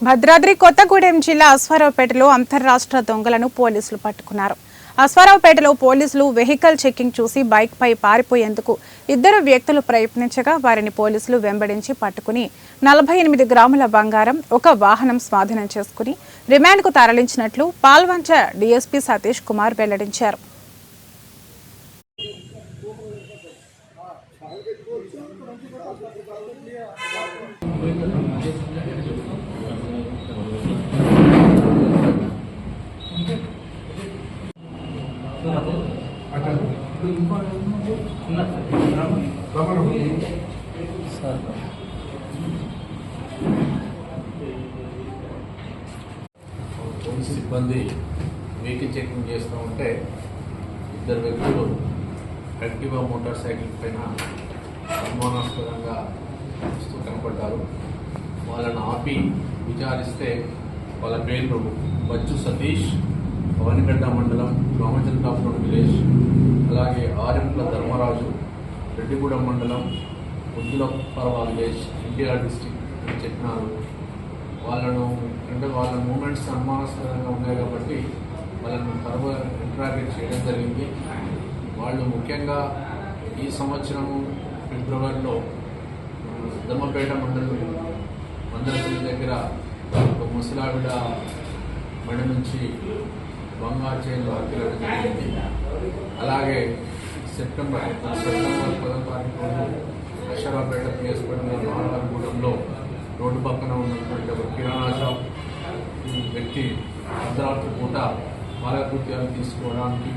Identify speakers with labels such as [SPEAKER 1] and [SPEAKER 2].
[SPEAKER 1] భద్రాద్రి కొత్తగూడెం జిల్లా అశ్వారావుపేటలో అంతర్రాష్ట్ర దొంగలను పోలీసులు పట్టుకున్నారు. అశ్వారావుపేటలో పోలీసులు వెహికల్ చెకింగ్ చూసి బైక్ పై పారిపోయేందుకు ఇద్దరు వ్యక్తులు ప్రయత్నించగా వారిని పోలీసులు వెంబడించి పట్టుకుని 48 గ్రాముల బంగారం, ఒక వాహనం స్వాధీనం చేసుకుని రిమాండ్కు తరలించినట్లు పాల్వంచ డీఎస్పీ సతీష్ కుమార్ వెల్లడించారు.
[SPEAKER 2] పోలీస్ సిబ్బంది వెహికల్ చెకింగ్ చేస్తూ ఉంటే ఇద్దరు వ్యక్తులు యాక్టివా మోటార్ సైకిల్ పైన అనుమానాస్పదంగా వస్తూ కనపడ్డారు. వాళ్ళను ఆపి విచారిస్తే వాళ్ళ పేర్లు బచ్చు సతీష్, భవనిగడ్డ మండలం రామచంద్రాపురం విలేజ్, అలాగే ఆర్ఎంల ధర్మరాజు, రెడ్డిగూడెం మండలం ఉద్దులపర్వ విలేజ్, ఎన్టీఆర్ డిస్టిక్ అని చెప్పినారు. వాళ్ళ మూమెంట్స్ అనుమానాస్పదంగా ఉన్నాయి కాబట్టి వాళ్ళను తర్వాత ఇంట్రాగేట్ చేయడం జరిగింది. వాళ్ళు ముఖ్యంగా ఈ సంవత్సరము ఫిబ్రవరిలో దమ్మపేట మందరపల్లి దగ్గర ఒక ముసలావిడ బండి నుంచి బంగారు చైన్లు అక్కిరడం జరిగింది. అలాగే సెప్టెంబర్ 10వ తారీఖు అశ్వారావుపేట పిఎస్ పడిన నారాయణగూడెంలో రోడ్డు పక్కన ఉన్నటువంటి ఒక కిరాణా షాప్ వ్యక్తి అర్ధరాత్రి పూట బాలకృత్యాలు తీసుకోవడానికి